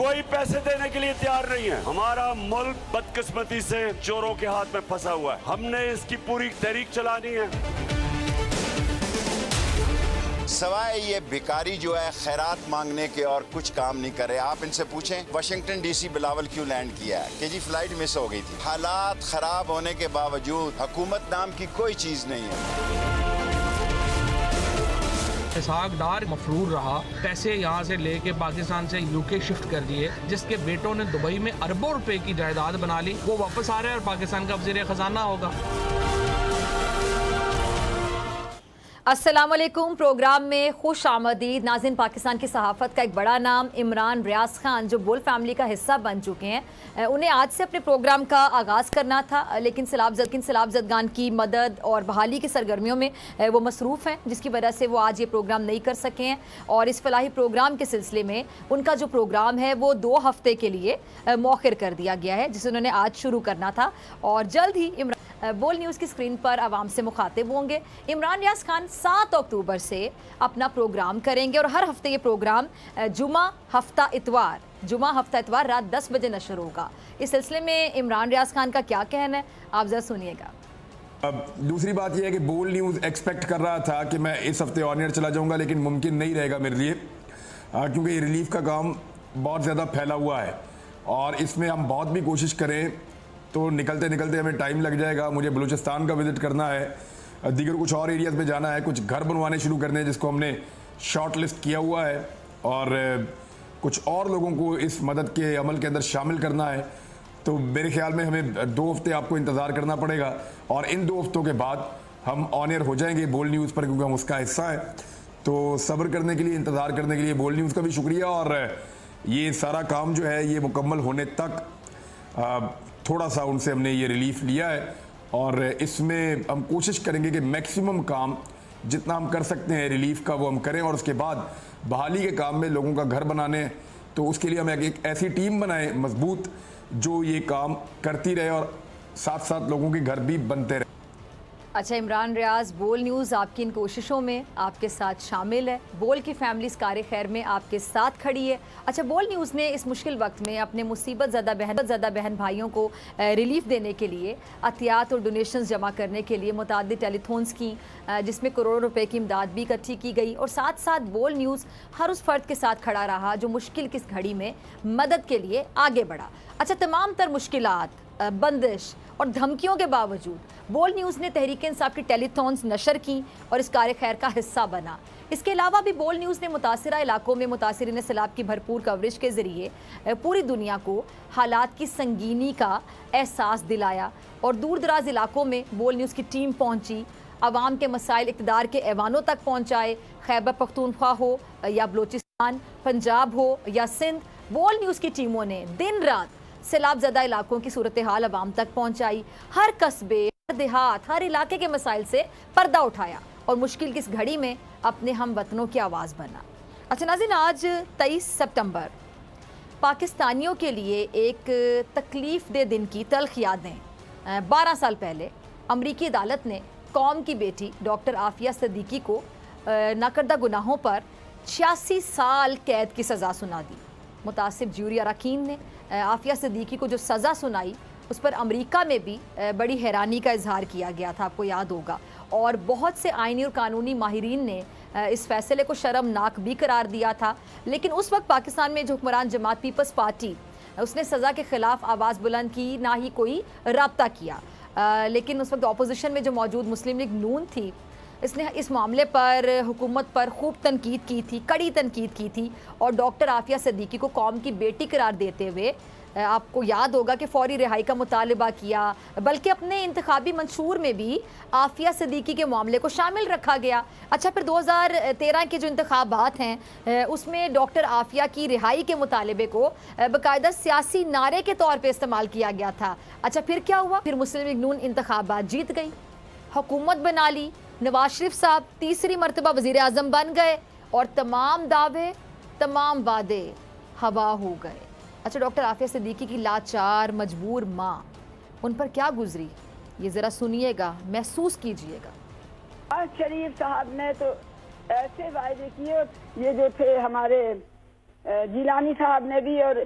कोई पैसे देने के लिए तैयार नहीं है। हमारा मुल्क बदकिस्मती से चोरों के हाथ में फंसा हुआ है। हमने इसकी पूरी तहरीक चलानी है। सवाए ये भिखारी जो है खैरात मांगने के और कुछ काम नहीं करे। आप इनसे पूछें वाशिंगटन डीसी बिलावल क्यों लैंड किया है कि जी फ्लाइट मिस हो गई थी। हालात खराब होने के बावजूद हुकूमत नाम की कोई चीज नहीं है। इसहाक डार मफरूर रहा, पैसे यहाँ से लेके पाकिस्तान से यूके शिफ्ट कर दिए, जिसके बेटों ने दुबई में अरबों रुपए की जायदाद बना ली, वो वापस आ रहे हैं और पाकिस्तान का वज़ीर खजाना होगा। अस्सलाम वालेकुम। प्रोग्राम में खुश आमदीद। नाज़रीन, पाकिस्तान की सहाफ़त का एक बड़ा नाम इमरान खान जो बुल फैमिली का हिस्सा बन चुके हैं, उन्हें आज से अपने प्रोग्राम का आगाज़ करना था, लेकिन सैलाब-ज़दगान की मदद और बहाली की सरगर्मियों में वो मसरूफ़ हैं, जिसकी वजह से वो आज ये प्रोग्राम नहीं कर सके हैं। और इस फलाही प्रोग्राम के सिलसिले में उनका जो प्रोग्राम है वो 2 हफ़्ते के लिए मौखिर कर दिया गया है, जिसे उन्होंने आज शुरू करना था। और जल्द ही बोल न्यूज़ की स्क्रीन पर आवाम से मुखातिब होंगे। इमरान खान 7 अक्टूबर से अपना प्रोग्राम करेंगे और हर हफ्ते ये प्रोग्राम जुमा हफ्ता इतवार रात 10 बजे नशर होगा। इस सिलसिले में इमरान खान का क्या कहना है, आप जरा सुनिएगा। अब दूसरी बात यह है कि बोल न्यूज़ एक्सपेक्ट कर रहा था कि मैं इस हफ्ते ऑन एयर चला जाऊंगा, लेकिन मुमकिन नहीं रहेगा मेरे लिए, क्योंकि ये रिलीफ का काम बहुत ज़्यादा फैला हुआ है और इसमें हम बहुत भी कोशिश करें तो निकलते निकलते हमें टाइम लग जाएगा। मुझे बलूचिस्तान का विज़िट करना है, दीगर कुछ और एरियाज़ में जाना है, कुछ घर बनवाने शुरू करने हैं जिसको हमने शॉर्ट लिस्ट किया हुआ है, और कुछ और लोगों को इस मदद के अमल के अंदर शामिल करना है। तो मेरे ख्याल में हमें 2 हफ्ते आपको इंतज़ार करना पड़ेगा और इन 2 हफ्तों के बाद हम ऑन एयर हो जाएंगे बोल न्यूज़ पर, क्योंकि हम उसका हिस्सा है। तो सब्र करने के लिए, इंतज़ार करने के लिए बोल न्यूज़ का भी शुक्रिया। और ये सारा काम जो है ये मुकम्मल होने तक थोड़ा सा उनसे हमने ये रिलीफ लिया है और इसमें हम कोशिश करेंगे कि मैक्सिमम काम जितना हम कर सकते हैं रिलीफ का वो हम करें, और उसके बाद बहाली के काम में लोगों का घर बनाने, तो उसके लिए हम एक ऐसी टीम बनाएं मजबूत जो ये काम करती रहे और साथ साथ लोगों के घर भी बनते रहे। अच्छा इमरान रियाज, बोल न्यूज़ आपकी इन कोशिशों में आपके साथ शामिल है। बोल की फैमिली इस कार्य खैर में आपके साथ खड़ी है। अच्छा, बोल न्यूज़ ने इस मुश्किल वक्त में अपने मुसीबत ज़्यादा बहन भाइयों को रिलीफ देने के लिए, अतियात और डोनेशंस जमा करने के लिए मुतादिद टेलीथॉन्स की, जिसमें करोड़ों रुपए की इमदाद भी इकट्ठी की गई, और साथ साथ बोल न्यूज़ हर उस फ़र्द के साथ खड़ा रहा जो मुश्किल की इस घड़ी में मदद के लिए आगे बढ़ा। अच्छा, तमाम तर मुश्किलात, बंदिश और धमकियों के बावजूद बोल न्यूज़ ने तहरीक इंसाफ की टेलीथॉन्स नशर की और इस कार्य खैर का हिस्सा बना। इसके अलावा भी बोल न्यूज़ ने मुतासिरा इलाकों में मुतासिरीन सैलाब की भरपूर कवरेज के ज़रिए पूरी दुनिया को हालात की संगीनी का एहसास दिलाया और दूर दराज इलाकों में बोल न्यूज़ की टीम पहुँची, अवाम के मसाइल इक़्तिदार के ऐवानों तक पहुँचाए। खैबर पख्तूनख्वा हो या बलूचिस्तान, पंजाब हो या सिंध, बोल न्यूज़ की टीमों ने दिन रात सैलाब ज़दा इलाकों की सूरत हाल अवाम तक पहुँचाई। हर कस्बे, हर देहात, हर इलाके के मसाइल से पर्दा उठाया और मुश्किल की इस घड़ी में अपने हम वतनों की आवाज़ बना। अच्छा नाज़रीन, आज 23 सितंबर पाकिस्तानियों के लिए एक तकलीफ़ दे दिन की तल्ख़ यादें। 12 साल पहले अमरीकी अदालत ने कौम की बेटी डॉक्टर आफिया सिद्दीकी को नाकर्दा गुनाहों पर 86 साल कैद की सज़ा सुना दी। मुतासिब ज्यूरी अरकान ने आफिया सिद्दीकी को जो सज़ा सुनाई उस पर अमेरिका में भी बड़ी हैरानी का इजहार किया गया था, आपको याद होगा, और बहुत से आइनी और कानूनी माहिरीन ने इस फैसले को शर्मनाक भी करार दिया था। लेकिन उस वक्त पाकिस्तान में जो हुक्मरान जमात पीपल्स पार्टी, उसने सज़ा के ख़िलाफ़ आवाज़ बुलंद की, ना ही कोई रब्ता किया। लेकिन उस वक्त अपोजिशन में जो मौजूद मुस्लिम लीग नून थी, इसने इस मामले पर हुकूमत पर खूब तनकीद की थी, कड़ी तनकीद की थी, और डॉक्टर आफिया सिद्दीकी को कौम की बेटी करार देते हुए आपको याद होगा कि फौरी रिहाई का मुतालबा किया, बल्कि अपने इंतखाबी मंशूर में भी आफिया सिद्दीकी के मामले को शामिल रखा गया। अच्छा, फिर 2013 के जो इंतखाबात हैं उसमें डॉक्टर आफिया की रिहाई के मुतालबे को बाकायदा सियासी नारे के तौर पर इस्तेमाल किया गया था। अच्छा, फिर क्या हुआ? फिर मुस्लिम लीग नून इंतखाबात जीत गई, हुकूमत बना ली, नवाज शरीफ साहब तीसरी मरतबा वज़ीर आज़म बन गए और तमाम दावे, तमाम वादे हवा हो गए। अच्छा, डॉक्टर आफिया सिद्दीकी की लाचार मजबूर माँ, उन पर क्या गुजरी, ये ज़रा सुनिएगा, महसूस कीजिएगा। शरीफ साहब ने तो ऐसे वायदे किए, ये जो थे हमारे जिलानी साहब ने भी, और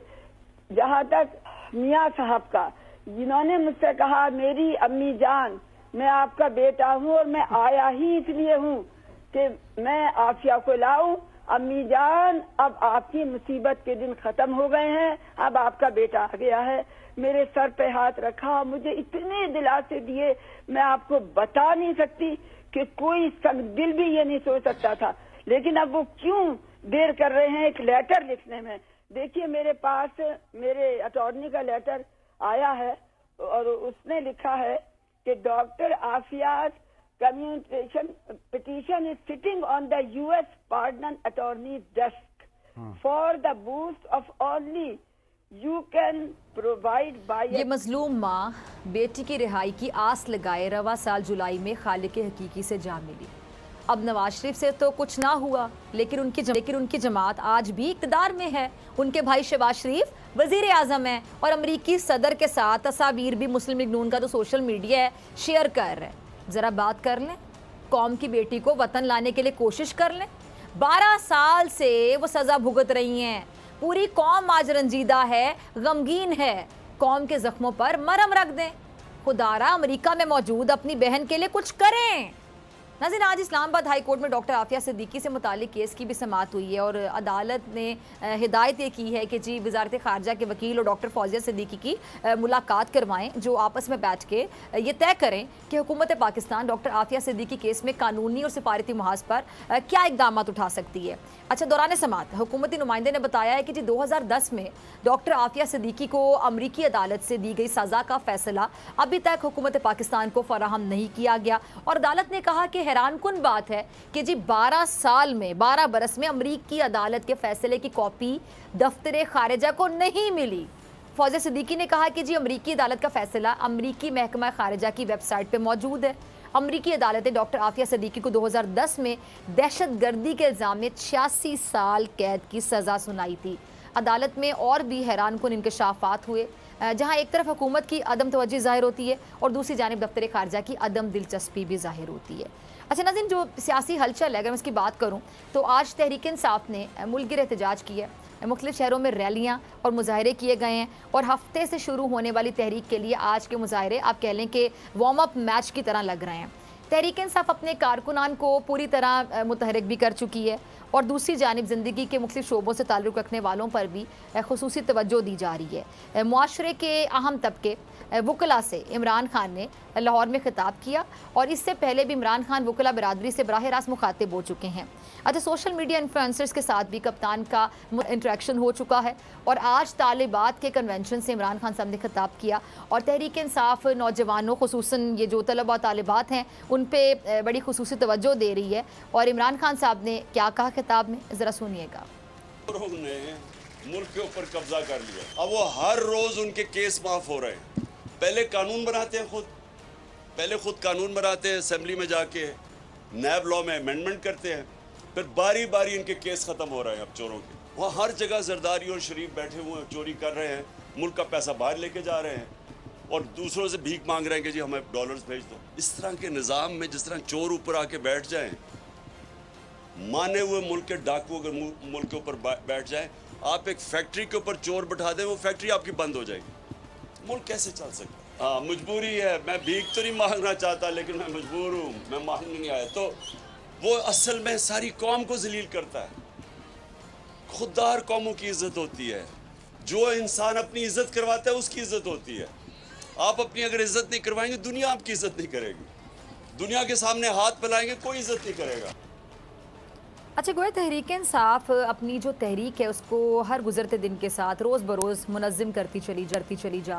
जहाँ तक मियाँ साहब का, जिन्होंने मुझसे कहा मेरी अम्मी जान मैं आपका बेटा हूँ और मैं आया ही इसलिए हूँ कि मैं आफिया को लाऊं। अम्मी जान अब आपकी मुसीबत के दिन खत्म हो गए हैं, अब आपका बेटा आ गया है। मेरे सर पे हाथ रखा, मुझे इतने दिलासे दिए मैं आपको बता नहीं सकती कि कोई दिल भी ये नहीं सोच सकता था। लेकिन अब वो क्यों देर कर रहे हैं एक लेटर लिखने में। देखिए मेरे पास मेरे अटॉर्नी का लेटर आया है और उसने लिखा है कि doctor आफियाज communication petition is sitting on the US Pardon Attorney's desk for the boost of only you can provide by ये मजलूम माँ बेटी की रिहाई की आस लगाए रवा साल जुलाई में खालिक हकीकी से जा मिली। अब नवाज शरीफ से तो कुछ ना हुआ, लेकिन उनकी जमात आज भी इक़्तिदार में है। उनके भाई शहबाज शरीफ वज़ीर आज़म है और अमरीकी सदर के साथ तस्वीर भी मुस्लिम लीग नून का जो सोशल मीडिया है शेयर कर रहे हैं। ज़रा बात कर लें, कौम की बेटी को वतन लाने के लिए कोशिश कर लें। 12 साल से वो सज़ा भुगत रही हैं। पूरी कौम आज रंजीदा है, गमगीन है। कौम के ज़ख्मों पर मरहम रख दें। खुदारा अमेरिका में मौजूद अपनी बहन के लिए कुछ करें। नाज़रीन, आज इस्लामाबाद हाई कोर्ट में डॉक्टर आफिया सिद्दीकी से मुतालिक केस की भी समाअत हुई है और अदालत ने हिदायत ये की है कि जी वजारत ख़ारजा के वकील और डॉक्टर फौजिया सिद्दीकी की मुलाकात करवाएं, जो आपस में बैठ के ये तय करें कि हुकूमत पाकिस्तान डॉक्टर आफिया सिद्दीकी केस में कानूनी और सिफारती महाज पर क्या इक़दाम उठा सकती है। अच्छा, दौरान समाअत हुकूमती नुमाइंदे ने बताया है कि जी 2010 में डॉक्टर आफिया सिद्दीकी को अमरीकी अदालत से दी गई सज़ा का फैसला अभी तक हुकूमत पाकिस्तान को फराहम नहीं किया गया और अदालत ने कहा कि हैरानकुन बात है कि जी 12 बरस में अमरीकी अदालत के फैसले की कॉपी दफ्तर खारिजा को नहीं मिली। फौजिया सिद्दीकी ने कहा कि जी अमरीकी अदालत का फैसला अमरीकी महकमा खारिजा की वेबसाइट पर मौजूद है। अमरीकी अदालत ने डॉक्टर आफिया सिद्दीकी को 2010 में दहशतगर्दी के इल्ज़ाम में 86 साल कैद की सज़ा सुनाई थी। अदालत में और भी हैरानकुन इंकशाफात हुए, जहां एक तरफ हुकूमत की अदम तवज्जो ज़ाहिर होती है और दूसरी जानिब दफ्तर खारिजा की अदम दिलचस्पी भी ज़ाहिर होती है। अच्छा नाज़रीन, जो सियासी हलचल है अगर मैं इसकी बात करूं तो आज तहरीक इंसाफ ने मुल्क गिर एहतजाज की है। मुख्तलिफ शहरों में रैलियाँ और मुजाहरे किए गए हैं और हफ्ते से शुरू होने वाली तहरीक के लिए आज के मुजाहरे आप कह लें कि वार्म अप मैच की तरह लग रहे हैं। तहरीक इंसाफ अपने कारकुनान को पूरी तरह मुतहरिक भी कर चुकी है और दूसरी जानिब ज़िंदगी के मुख्तलिफ शोबों से ताल्लुक़ रखने वालों पर भी खुसूसी तवज्जो दी जा रही है। मुआशरे के अहम तबके वकला से इमरान खान ने लाहौर में खिताब किया और इससे पहले भी इमरान खान वकला बरादरी से बराह रास्त मुखातिब हो चुके हैं। अच्छा, सोशल मीडिया इन्फ्लुएंसर्स के साथ भी कप्तान का इंटरेक्शन हो चुका है और आज तालिबात के कन्वेंशन से इमरान खान साहब ने खिताब किया और तहरीक इंसाफ नौजवानों खुसूसन ये जो तलबा तालिबात हैं उन पर बड़ी खुसूसी तवज्जो दे रही है। और इमरान खान साहब ने क्या कहा खिताब में, ज़रा सुनिएगा। मुल्क के ऊपर कब्जा कर लिया, अब वो हर रोज उनके केस माफ हो रहे हैं। पहले कानून बनाते हैं पहले खुद कानून बनाते हैं, असेंबली में जाके नैब लॉ में अमेंडमेंट करते हैं, फिर बारी बारी इनके केस खत्म हो रहे हैं। अब चोरों के वहाँ हर जगह जरदारी और शरीफ बैठे हुए हैं, चोरी कर रहे हैं, मुल्क का पैसा बाहर लेके जा रहे हैं और दूसरों से भीख मांग रहे हैं कि जी हमें डॉलर्स भेज दो। इस तरह के निज़ाम में जिस तरह चोर ऊपर आके बैठ जाएं, माने हुए मुल्क के डाकू अगर मुल्क के ऊपर बैठ जाए, आप एक फैक्ट्री के ऊपर चोर बैठा दें, वो फैक्ट्री आपकी बंद हो जाएगी। मुल्क कैसे चल सकता है? हाँ, मजबूरी है। मैं भीख तो नहीं मांगना चाहता, लेकिन मैं मजबूर हूँ, मैं मांगने नहीं आया। तो वो असल में सारी कौम को जलील करता है। खुददार कौमों की इज्जत होती है, जो इंसान अपनी इज्जत करवाता है उसकी इज्जत होती है। आप अपनी अगर इज्जत नहीं करवाएंगे, दुनिया आपकी इज्जत नहीं करेगी। दुनिया के सामने हाथ फैलाएंगे, कोई इज्जत नहीं करेगा। अच्छा, गोया तहरीक इंसाफ अपनी जो तहरीक है उसको हर गुजरते दिन के साथ रोज़ बरोज़ मुनज़्ज़म करती चली जा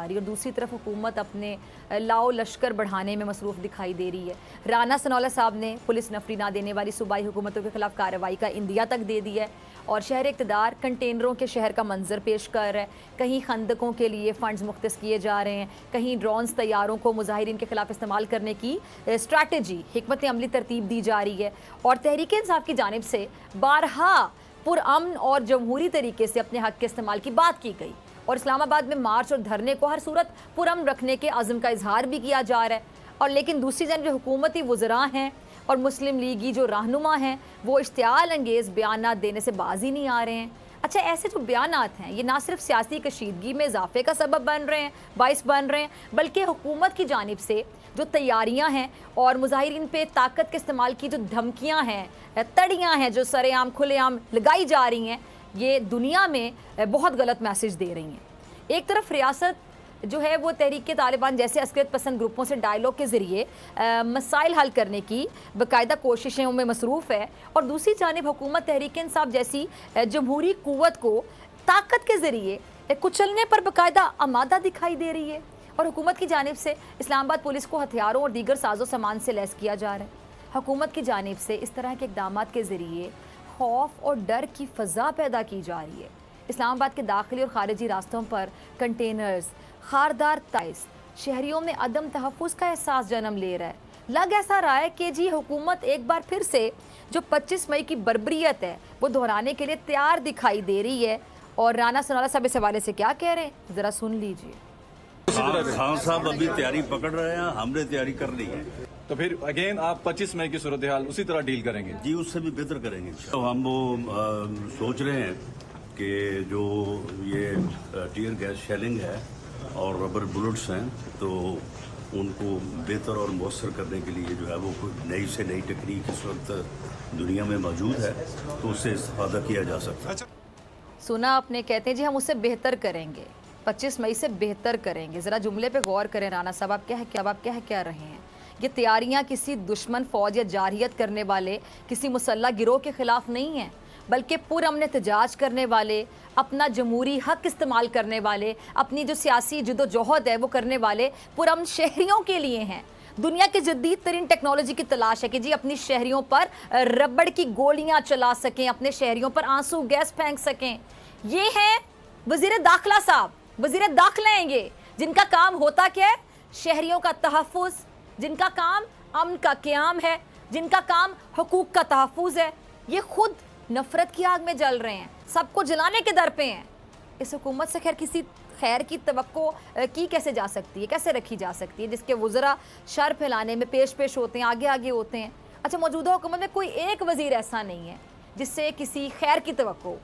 रही है और दूसरी तरफ हुकूमत अपने लाओ लश्कर बढ़ाने में मसरूफ़ दिखाई दे रही है। राना सनौला साहब ने पुलिस नफरी ना देने वाली सूबाई हुकूमतों के खिलाफ कार्रवाई का इंदिया तक दे दिया है और शहर इक़्तिदार कंटेनरों के शहर का मंजर पेश कर रहा है। कहीं खंदकों के लिए फ़ंड्स मुख्तस किए जा रहे हैं, कहीं ड्रोन्स तैयारों को मुजाहिरीन के खिलाफ इस्तेमाल करने की स्ट्रैटेजी हिकमत अमली तरतीब दी जा रही है और तहरीक इंसाफ की जानिब से बारहा पुरअमन और जमहूरी तरीके से अपने हक़ के इस्तेमाल की बात की गई और इस्लामाबाद में मार्च और धरने को हर सूरत पुरअमन रखने के अज़्म का इजहार भी किया जा रहा है। और लेकिन दूसरी जानिब जो हुकूमती वज़रा हैं और मुस्लिम लीगी जो रहनुमा हैं वो इश्तियाल अंगेज़ बयानात देने से बाज ही नहीं आ रहे हैं। अच्छा, ऐसे जो बयानात हैं ये ना सिर्फ सियासी कशीदगी में इजाफे का सबब बन रहे हैं, बाइस बन रहे हैं, बल्कि हुकूमत की जानिब से जो तैयारियां हैं और मुजाहिरीन पे ताकत के इस्तेमाल की जो धमकियां हैं, तड़ियां हैं जो सरेआम खुलेआम लगाई जा रही हैं, ये दुनिया में बहुत गलत मैसेज दे रही हैं। एक तरफ रियासत जो है वो तहरीक तालिबान जैसे अस्करियत पसंद ग्रुपों से डायलॉग के ज़रिए मसाइल हल करने की बाकायदा कोशिशों में मसरूफ़ है, और दूसरी जानिब हुकूमत तहरीक इंसाफ जैसी जमहूरी क़ुव्वत को ताकत के ज़रिए कुचलने पर बाकायदा आमादा दिखाई दे रही है। और हुकूमत की जानिब से इस्लामाबाद पुलिस को हथियारों और दीगर साजो सामान से लैस किया जा रहा है। हुकूमत की जानिब से इस तरह के इक़दाम के ज़रिए खौफ और डर की फ़ज़ा पैदा की जा रही है। इस्लामाबाद के दाखिली और ख़ारिजी रास्तों पर कंटेनर्स, खारदार ताइस, शहरियों में अदम तहफ़्फ़ुज़ का एहसास जन्म ले रहा है। लग ऐसा रहा है कि जी हुकूमत एक बार फिर से जो 25 मई की बर्बरियत है वो दोहराने के लिए तैयार दिखाई दे रही है। और राना सनाला साहब इस हवाले से क्या कह रहे हैं, ज़रा सुन लीजिए। खान साहब अभी तैयारी पकड़ रहे हैं, हमने तैयारी कर ली है। तो फिर अगेन आप 25 मई की सूरत हाल उसी तरह डील करेंगे? जी, उससे भी बेहतर करेंगे। तो हम वो सोच रहे हैं कि जो ये टीयर गैस शेलिंग है और रबर बुलेट्स हैं, तो उनको बेहतर और मौसर करने के लिए जो है वो कोई नई से नई टेक्निक इस वक्त दुनिया में मौजूद है, तो उससे इस्तेफादा किया जा सकता है। सुना आपने, कहते हैं जी हम उससे बेहतर करेंगे, 25 मई से बेहतर करेंगे। ज़रा जुमले पे गौर करें राना साहब, आप कह रहे हैं? ये तैयारियां किसी दुश्मन फौज या जारहियत करने वाले किसी मुसल्लह गिरोह के ख़िलाफ़ नहीं हैं, बल्कि पुरअमन एहतजाज करने वाले, अपना जमहूरी हक इस्तेमाल करने वाले, अपनी जो सियासी जदोजहद है वो करने वाले पुरअमन शहरियों के लिए हैं। दुनिया की जदीद तरीन टेक्नोलॉजी की तलाश है कि जी अपनी शहरियों पर रबड़ की गोलियां चला सकें, अपने शहरियों पर आंसू गैस फेंक सकें। ये हैं वज़ीर दाखिला साहब, वज़ीर दाखिला हैं ये, जिनका काम होता क्या है, शहरियों का तहफ़्फ़ुज़, जिनका काम अमन का क़याम है, जिनका काम हुकूक का तहफ़्फ़ुज़ है। ये खुद नफरत की आग में जल रहे हैं, सबको जलाने के दर पे हैं। इस हुकूमत से खैर किसी खैर की तवक्को की कैसे जा सकती है, कैसे रखी जा सकती है, जिसके वज़रा शर फैलाने में पेश होते हैं, आगे आगे होते हैं। अच्छा, मौजूदा हुकूमत में कोई एक वज़ीर ऐसा नहीं है जिससे किसी खैर की तवक्को।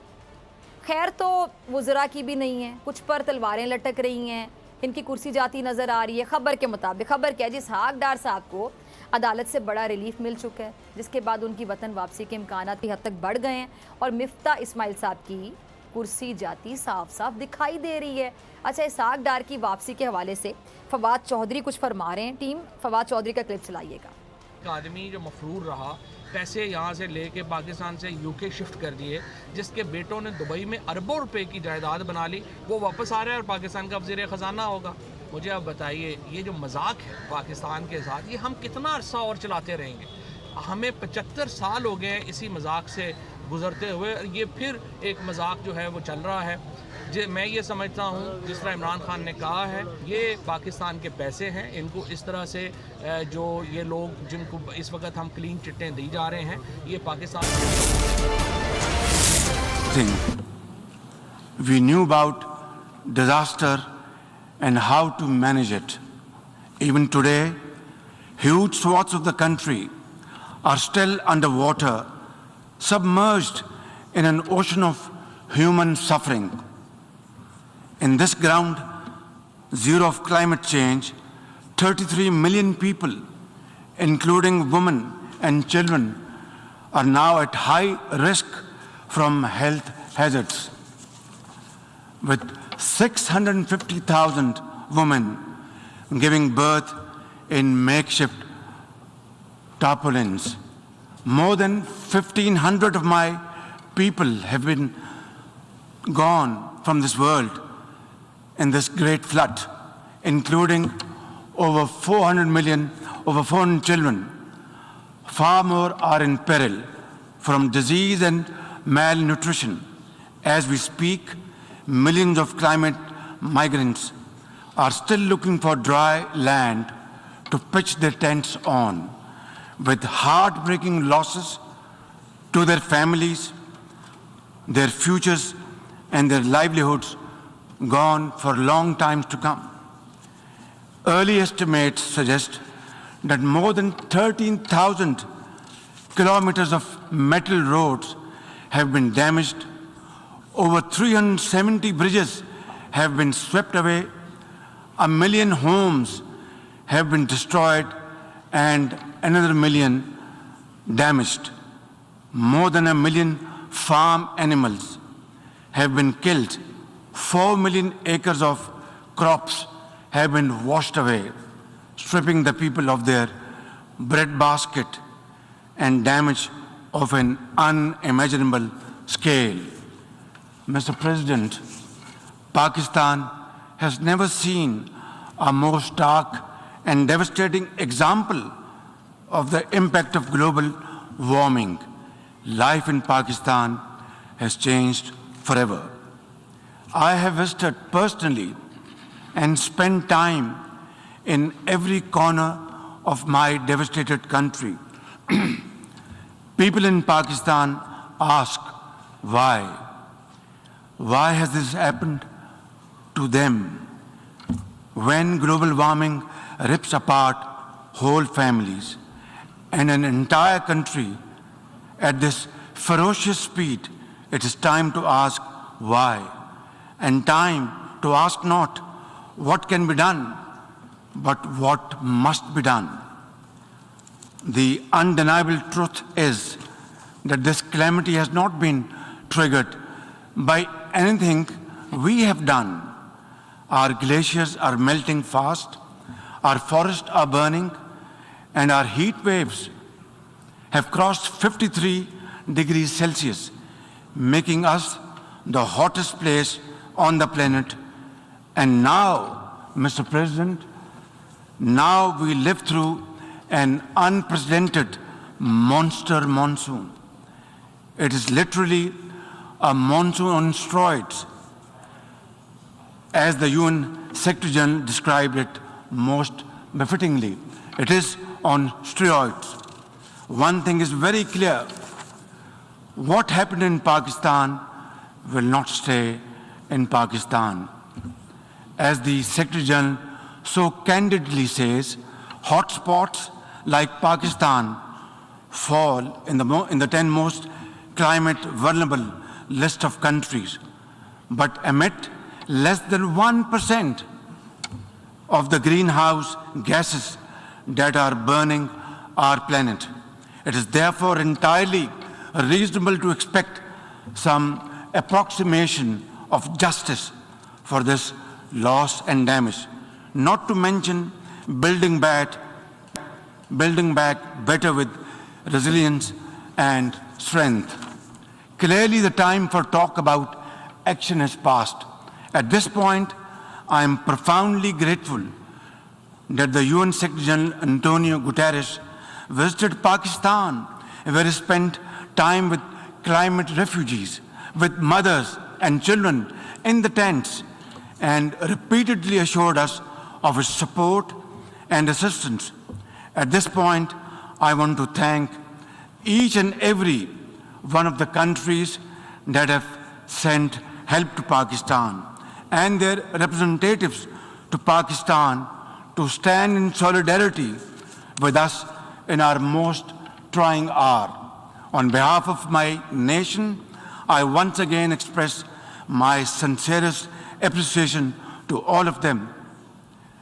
खैर तो वज़रा की भी नहीं है, कुछ पर तलवारें लटक रही हैं, इनकी कुर्सी जाती नज़र आ रही है। खबर के मुताबिक, खबर क्या है, जिस हाकदार साहब को अदालत से बड़ा रिलीफ मिल चुका है, जिसके बाद उनकी वतन वापसी के इम्कान की हद तक बढ़ गए हैं, और मिफ्ता इस्माइल साहब की कुर्सी जाती साफ साफ दिखाई दे रही है। अच्छा, इस हाकदार की वापसी के हवाले से फवाद चौधरी कुछ फरमा रहे हैं। टीम, फवाद चौधरी का क्लिप चलाइएगा। एक आदमी जो मफरूर रहा, पैसे यहाँ से लेके पाकिस्तान से यूके शिफ्ट कर दिए, जिसके बेटों ने दुबई में अरबों रुपए की जायदाद बना ली, वो वापस आ रहा है और पाकिस्तान का वज़ीर ख़जाना होगा। मुझे आप बताइए, ये जो मजाक है पाकिस्तान के साथ, ये हम कितना अरसा और चलाते रहेंगे? हमें 75 साल हो गए इसी मजाक से गुजरते हुए, ये फिर एक मजाक जो है वो चल रहा है। मैं ये समझता हूँ, जिस तरह इमरान खान ने कहा है, ये पाकिस्तान के पैसे हैं, इनको इस तरह से जो ये लोग जिनको इस वक्त हम क्लीन चिट्टें दी जा रहे हैं, ये Pakistan. We knew about disaster and how to manage it. Even today, huge swaths of the country are still underwater, submerged in an ocean of human suffering. In this ground zero of climate change, 33 million people, including women and children, are now at high risk from health hazards. With 650,000 women giving birth in makeshift tarpaulins. More than 1,500 of my people have been gone from this world in this great flood, including over 400 children. Far more are in peril from disease and malnutrition. As we speak, millions of climate migrants are still looking for dry land to pitch their tents on, with heartbreaking losses to their families, their futures and their livelihoods gone for long times to come. Early estimates suggest that more than 13,000 kilometers of metal roads have been damaged, Over 370 bridges have been swept away, 1 million homes have been destroyed, and another million damaged. More than 1 million farm animals have been killed. 4 million acres of crops have been washed away, stripping the people of their breadbasket, and damage of an unimaginable scale. Mr. President, Pakistan has never seen a more stark and devastating example of the impact of global warming. Life in Pakistan has changed forever. I have visited personally and spent time in every corner of my devastated country. People in Pakistan ask, why? Why has this happened to them? When global warming rips apart whole families and an entire country at this ferocious speed, it is time to ask why, and time to ask not what can be done, but what must be done. The undeniable truth is that this calamity has not been triggered by anything we have done. Our glaciers are melting fast, our forests are burning, and our heat waves have crossed 53 degrees Celsius, making us the hottest place on the planet. And now, Mr. President, now we live through an unprecedented monster monsoon. It is literally a monsoon on steroids, as the UN Secretary General described it most befittingly. It is on steroids. One thing is very clear: what happened in Pakistan will not stay in Pakistan. As the Secretary General so candidly says, hotspots like Pakistan fall in the 10 most climate vulnerable list of countries, but emit less than 1% of the greenhouse gases that are burning our planet. It is therefore entirely reasonable to expect some approximation of justice for this loss and damage, not to mention building back better with resilience and strength. Clearly, the time for talk about action has passed. At this point, I am profoundly grateful that the UN Secretary General Antonio Guterres visited Pakistan, where he spent time with climate refugees, with mothers and children in the tents, and repeatedly assured us of his support and assistance. At this point, I want to thank each and every one of the countries that have sent help to Pakistan and their representatives to Pakistan to stand in solidarity with us in our most trying hour. On behalf of my nation, I once again express my sincerest appreciation to all of them.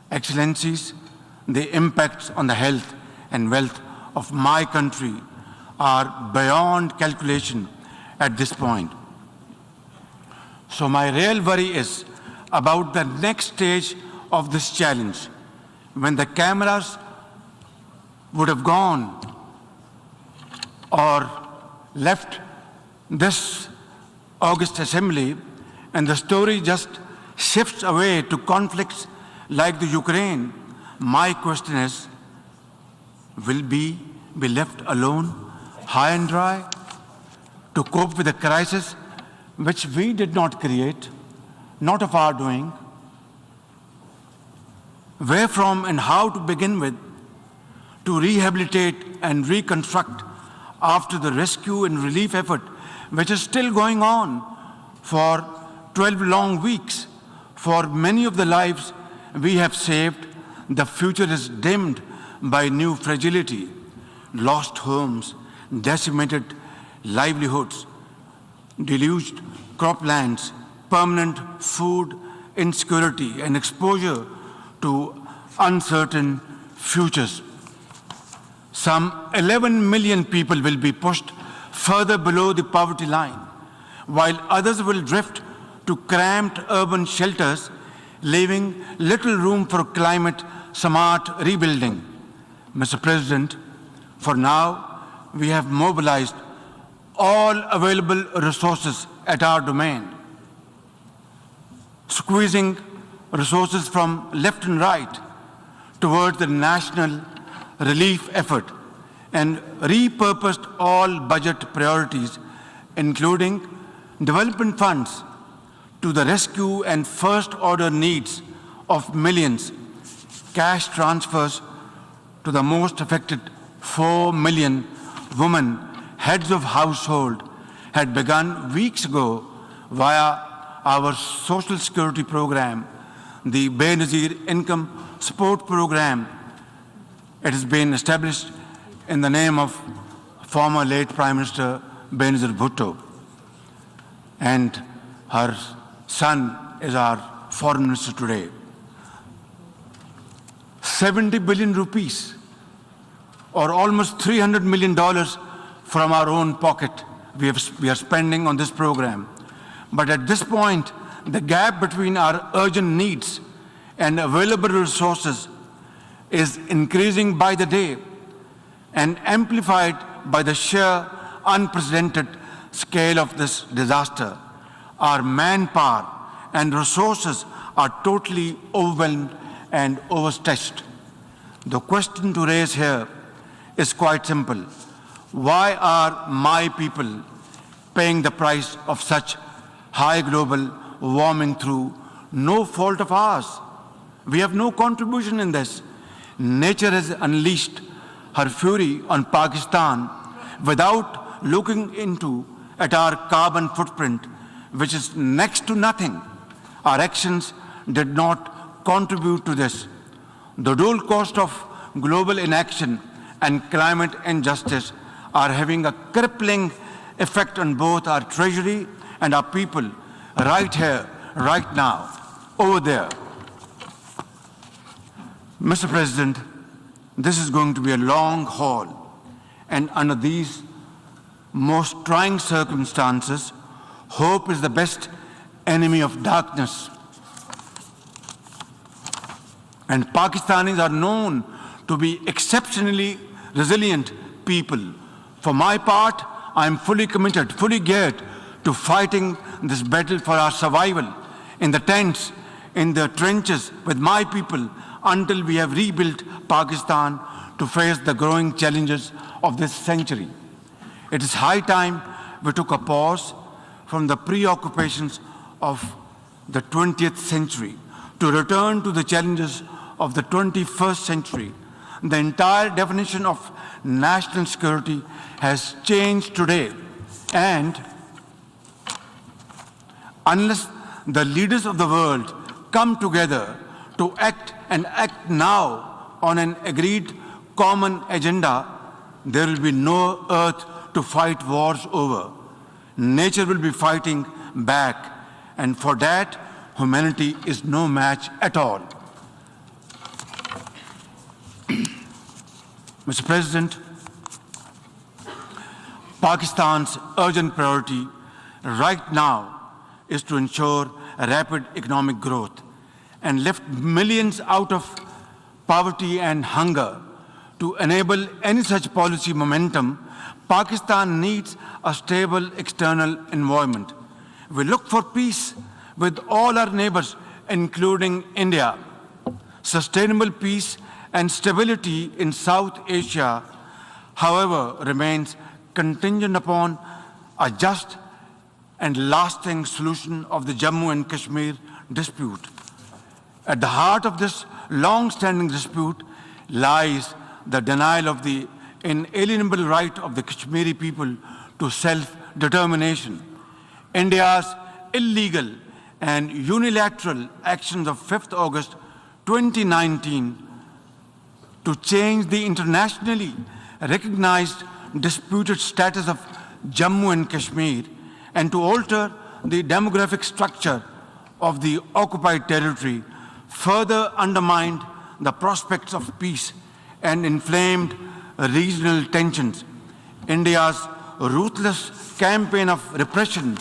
Excellencies, the impacts on the health and wealth of my country are beyond calculation at this point. So my real worry is about the next stage of this challenge, when the cameras would have gone or left this August Assembly and the story just shifts away to conflicts like the Ukraine. My question is, will we be left alone, high and dry, to cope with a crisis which we did not create, not of our doing? Where from and how to begin with to rehabilitate and reconstruct after the rescue and relief effort, which is still going on for 12 long weeks? For many of the lives we have saved, the future is dimmed by new fragility, lost homes, decimated livelihoods, deluged croplands, permanent food insecurity, and exposure to uncertain futures. Some 11 million people will be pushed further below the poverty line, while others will drift to cramped urban shelters, leaving little room for climate-smart rebuilding. Mr. President, for now, we have mobilized all available resources at our domain, squeezing resources from left and right towards the national relief effort, and repurposed all budget priorities, including development funds, to the rescue and first-order needs of millions, cash transfers to the most affected 4 million women, heads of household, had begun weeks ago via our social security program, the Benazir Income Support Program. It has been established in the name of former late Prime Minister Benazir Bhutto, and her son is our foreign minister today. 70 billion rupees, or almost $300 million from our own pocket we are spending on this program. But at this point, the gap between our urgent needs and available resources is increasing by the day and amplified by the sheer unprecedented scale of this disaster. Our manpower and resources are totally overwhelmed and overstretched. The question to raise here is quite simple. Why are my people paying the price of such high global warming through no fault of ours? We have no contribution in this. Nature has unleashed her fury on Pakistan without looking at our carbon footprint, which is next to nothing. Our actions did not contribute to this. The dual cost of global inaction and climate injustice are having a crippling effect on both our treasury and our people, right here, right now, over there. Mr. President, this is going to be a long haul, and under these most trying circumstances, hope is the best enemy of darkness. And Pakistanis are known to be exceptionally resilient people. For my part, I am fully committed, fully geared to fighting this battle for our survival in the tents, in the trenches with my people, until we have rebuilt Pakistan to face the growing challenges of this century. It is high time we took a pause from the preoccupations of the 20th century to return to the challenges of the 21st century. The entire definition of national security has changed today, and unless the leaders of the world come together to act and act now on an agreed common agenda, there will be no earth to fight wars over. Nature will be fighting back, and for that, humanity is no match at all. Mr. President, Pakistan's urgent priority right now is to ensure a rapid economic growth and lift millions out of poverty and hunger. To enable any such policy momentum, Pakistan needs a stable external environment. We look for peace with all our neighbors, including India. Sustainable peace and stability in South Asia, however, remains contingent upon a just and lasting solution of the Jammu and Kashmir dispute. At the heart of this long-standing dispute lies the denial of the inalienable right of the Kashmiri people to self-determination. India's illegal and unilateral actions of 5th August 2019 to change the internationally recognized disputed status of Jammu and Kashmir and to alter the demographic structure of the occupied territory further undermined the prospects of peace and inflamed regional tensions. India's ruthless campaign of repression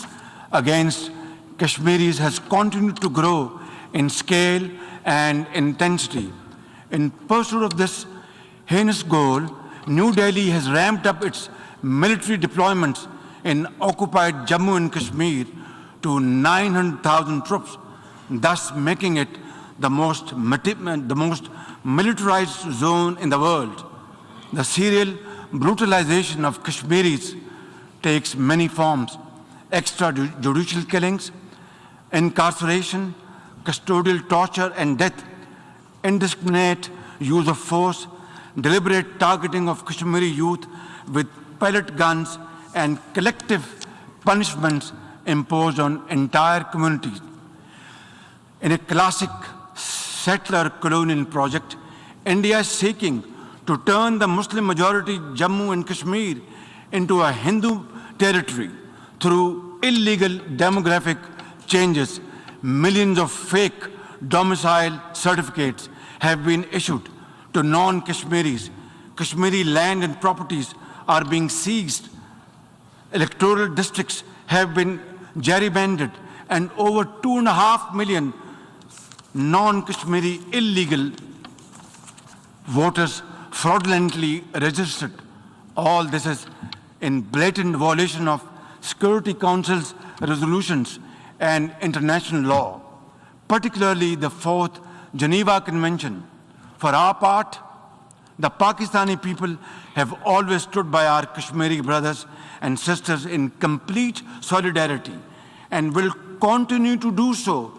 against Kashmiris has continued to grow in scale and intensity. In pursuit of this heinous goal, New Delhi has ramped up its military deployments in occupied Jammu and Kashmir to 900,000 troops, thus making it the most militarized zone in the world. The serial brutalization of Kashmiris takes many forms: extrajudicial killings, incarceration, custodial torture and death, indiscriminate use of force, deliberate targeting of Kashmiri youth with pellet guns, and collective punishments imposed on entire communities. In a classic settler colonial project, India is seeking to turn the Muslim-majority Jammu and Kashmir into a Hindu territory through illegal demographic changes. Millions of fake domicile certificates have been issued to non-Kashmiris. Kashmiri land and properties are being seized. Electoral districts have been gerrymandered, and over 2.5 million non-Kashmiri illegal voters fraudulently registered. All this is in blatant violation of Security Council's resolutions and international law, particularly the 4th Geneva Convention. For our part, the Pakistani people have always stood by our Kashmiri brothers and sisters in complete solidarity and will continue to do so,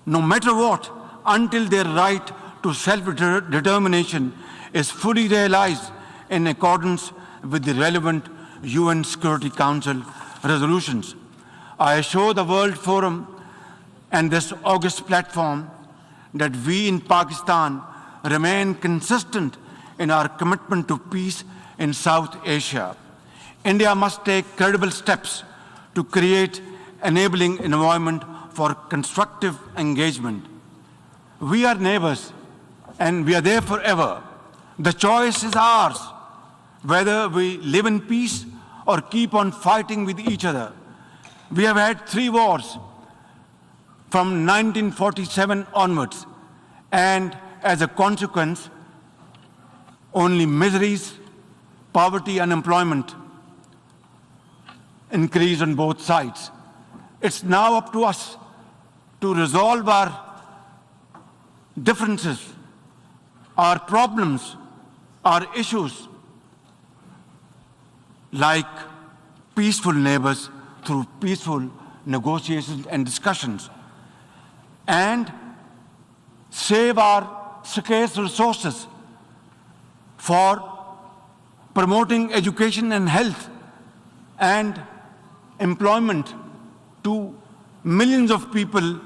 no matter what, until their right to self-determination is fully realized in accordance with the relevant UN Security Council resolutions. I assure the World Forum and this august platform that we in Pakistan remain consistent in our commitment to peace in South Asia. India must take credible steps to create enabling environment for constructive engagement. We are neighbors and we are there forever. The choice is ours, whether we live in peace or keep on fighting with each other. We have had 3 wars from 1947 onwards, and as a consequence, only miseries, poverty, unemployment increase on both sides. It's now up to us to resolve our differences, our problems, our issues, like peaceful neighbors through peaceful negotiations and discussions, and save our scarce resources for promoting education and health and employment to millions of people,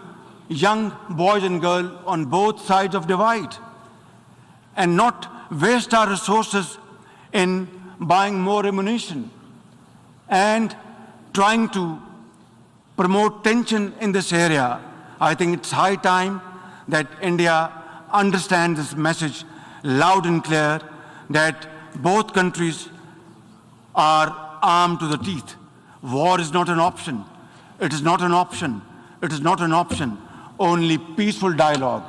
young boys and girls on both sides of the divide, and not waste our resources in buying more ammunition and trying to promote tension in this area. I think it's high time that India understands this message loud and clear, that both countries are armed to the teeth. War is not an option. It is not an option. It is not an option. Only peaceful dialogue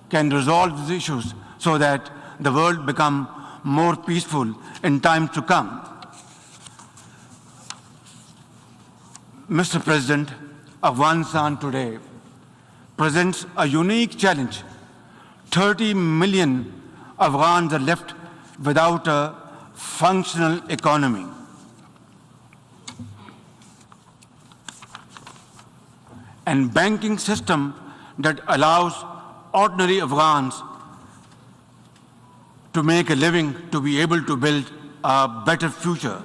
can resolve these issues so that the world become more peaceful in times to come. Mr. President, Afghanistan today presents a unique challenge. 30 million Afghans are left without a functional economy. And banking system that allows ordinary Afghans to make a living, to be able to build a better future.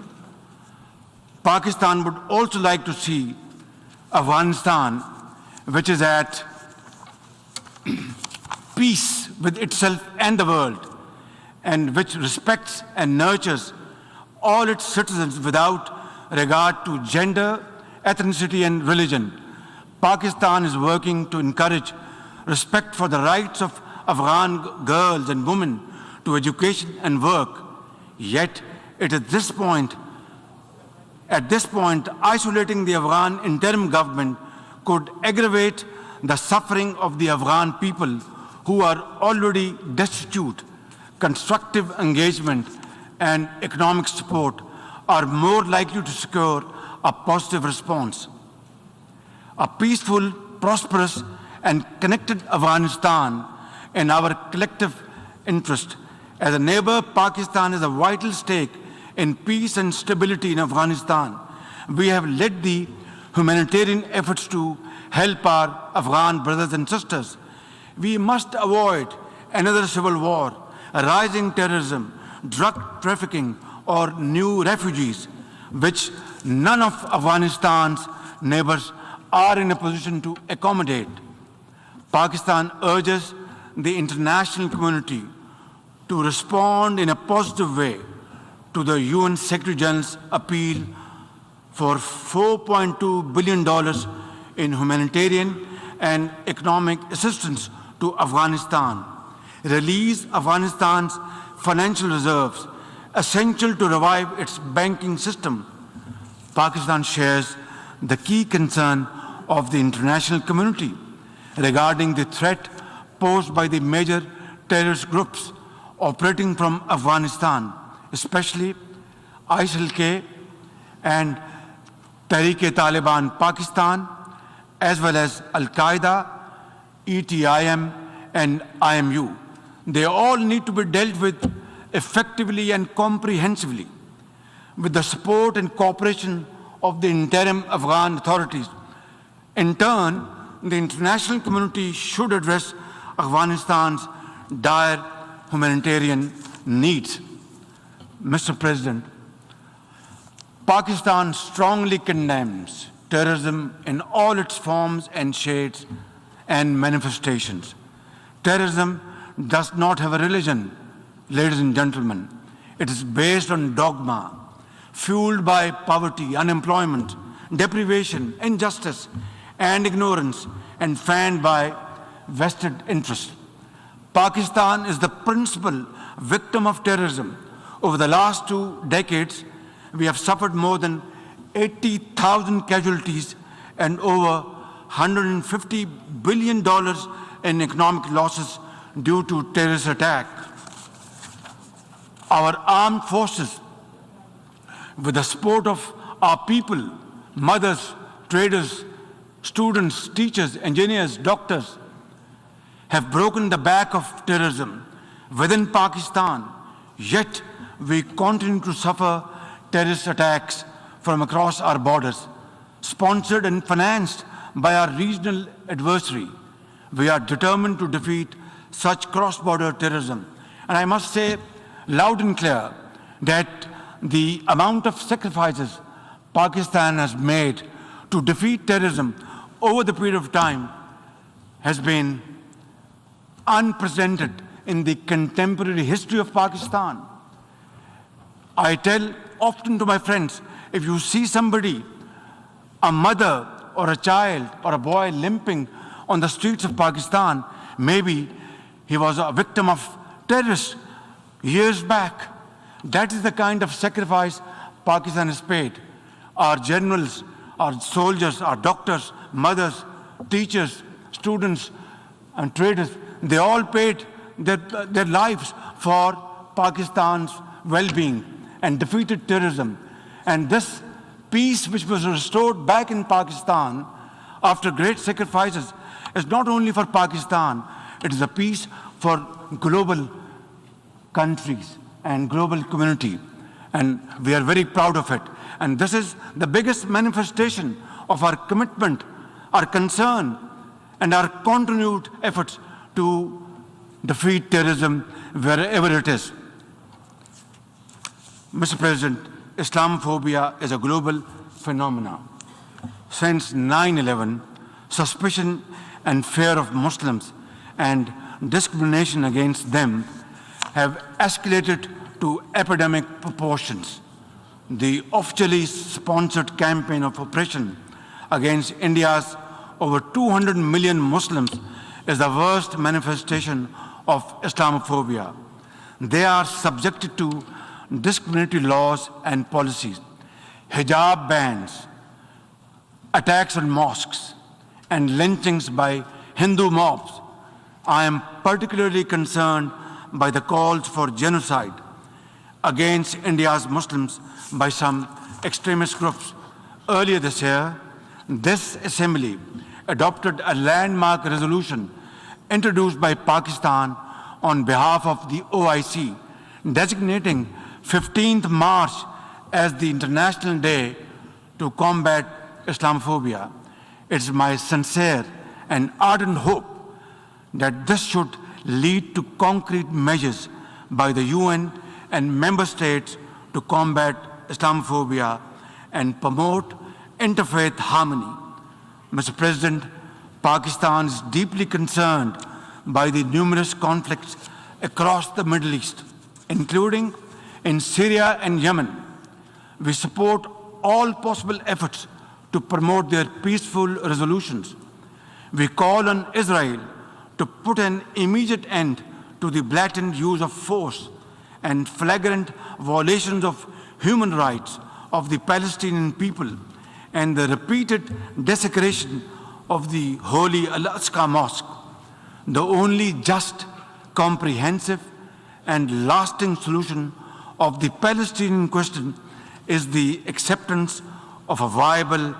Pakistan would also like to see Afghanistan, which is at peace with itself and the world, and which respects and nurtures all its citizens without regard to gender, ethnicity and religion. Pakistan is working to encourage respect for the rights of Afghan girls and women to education and work. Yet, at this point, isolating the Afghan interim government could aggravate the suffering of the Afghan people who are already destitute. Constructive engagement and economic support are more likely to secure a positive response. A peaceful, prosperous, and connected Afghanistan in our collective interest. As a neighbor, Pakistan has a vital stake in peace and stability in Afghanistan. We have led the humanitarian efforts to help our Afghan brothers and sisters. We must avoid another civil war, rising terrorism, drug trafficking, or new refugees, which none of Afghanistan's neighbors are in a position to accommodate. Pakistan urges the international community to respond in a positive way to the UN Secretary General's appeal for $4.2 billion in humanitarian and economic assistance to Afghanistan. Release Afghanistan's financial reserves, essential to revive its banking system. Pakistan shares the key concern of the international community regarding the threat posed by the major terrorist groups operating from Afghanistan, especially Aisay and Tehreek-e-Taliban Pakistan, as well as Al-Qaeda, ETIM, and IMU. They all need to be dealt with effectively and comprehensively with the support and cooperation of the interim Afghan authorities. In turn, the international community should address Afghanistan's dire humanitarian needs. Mr. President, Pakistan strongly condemns terrorism in all its forms and shades and manifestations. Terrorism does not have a religion, ladies and gentlemen. It is based on dogma, fueled by poverty, unemployment, deprivation, injustice, and ignorance, and fanned by vested interests. Pakistan is the principal victim of terrorism. Over the last 2 decades, we have suffered more than 80,000 casualties and over $150 billion in economic losses due to terrorist attack. Our armed forces, with the support of our people, mothers, traders, students, teachers, engineers, doctors, have broken the back of terrorism within Pakistan, yet we continue to suffer terrorist attacks from across our borders, sponsored and financed by our regional adversary. We are determined to defeat such cross-border terrorism. And I must say loud and clear that the amount of sacrifices Pakistan has made to defeat terrorism over the period of time has been unprecedented in the contemporary history of Pakistan. I tell often to my friends, if you see somebody, a mother or a child or a boy limping on the streets of Pakistan, maybe he was a victim of terrorists years back. That is the kind of sacrifice Pakistan has paid. Our generals, our soldiers, our doctors, mothers, teachers, students, and traders, they all paid their lives for Pakistan's well-being and defeated terrorism. And this peace which was restored back in Pakistan after great sacrifices is not only for Pakistan, it is a peace for global countries and global community. And we are very proud of it. And this is the biggest manifestation of our commitment, our concern, and our continued efforts to defeat terrorism wherever it is. Mr. President, Islamophobia is a global phenomenon. Since 9/11, suspicion and fear of Muslims and discrimination against them have escalated to epidemic proportions. The officially sponsored campaign of oppression against India's over 200 million Muslims is the worst manifestation of Islamophobia. They are subjected to discriminatory laws and policies, hijab bans, attacks on mosques, and lynchings by Hindu mobs. I am particularly concerned by the calls for genocide against India's Muslims by some extremist groups. Earlier this year, this assembly adopted a landmark resolution introduced by Pakistan on behalf of the OIC, designating 15th March as the International Day to combat Islamophobia. It's my sincere and ardent hope that this should lead to concrete measures by the UN and member states to combat Islamophobia and promote interfaith harmony. Mr. President, Pakistan is deeply concerned by the numerous conflicts across the Middle East, including in Syria and Yemen. We support all possible efforts to promote their peaceful resolutions. We call on Israel to put an immediate end to the blatant use of force and flagrant violations of human rights of the Palestinian people and the repeated desecration of the holy Al-Aqsa Mosque. The only just, comprehensive, and lasting solution of the Palestinian question is the acceptance of a viable,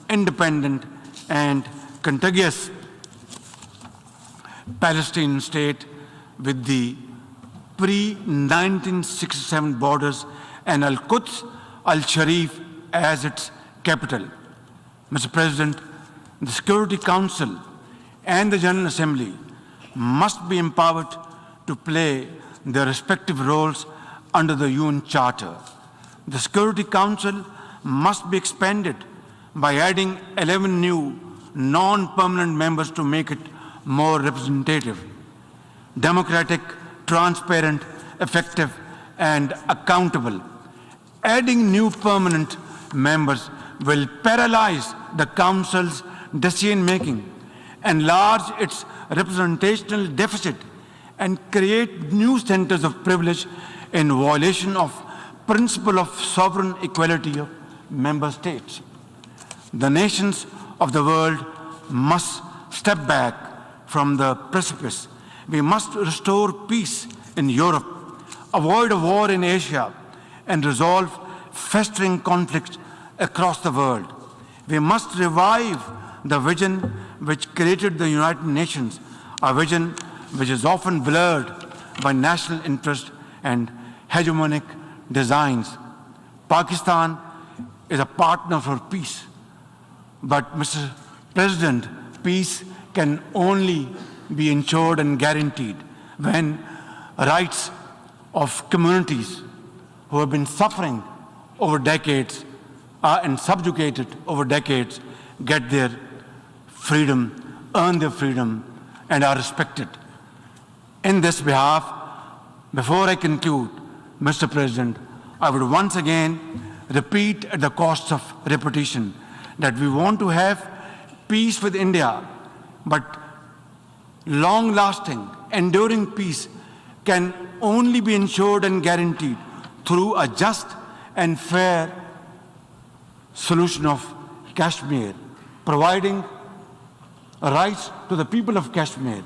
independent, and contiguous Palestinian state with the pre-1967 borders and Al-Quds Al-Sharif as its capital. Mr. President, the Security Council and the General Assembly must be empowered to play their respective roles under the UN Charter. The Security Council must be expanded by adding 11 new non-permanent members to make it more representative, democratic, transparent, effective, and accountable. Adding new permanent members will paralyze the Council's decision-making, enlarge its representational deficit, and create new centers of privilege in violation of principle of sovereign equality of member states. The nations of the world must step back from the precipice. We must restore peace in Europe, avoid a war in Asia, and resolve festering conflicts across the world. We must revive the vision which created the United Nations, a vision which is often blurred by national interest and hegemonic designs. Pakistan is a partner for peace. But, Mr. President, peace can only be ensured and guaranteed when rights of communities who have been suffering over decades and subjugated over decades get their freedom, earn their freedom, and are respected. In this behalf, before I conclude, Mr. President, I would once again repeat at the cost of repetition that we want to have peace with India, but long-lasting, enduring peace can only be ensured and guaranteed through a just and fair solution of Kashmir, providing rights to the people of Kashmir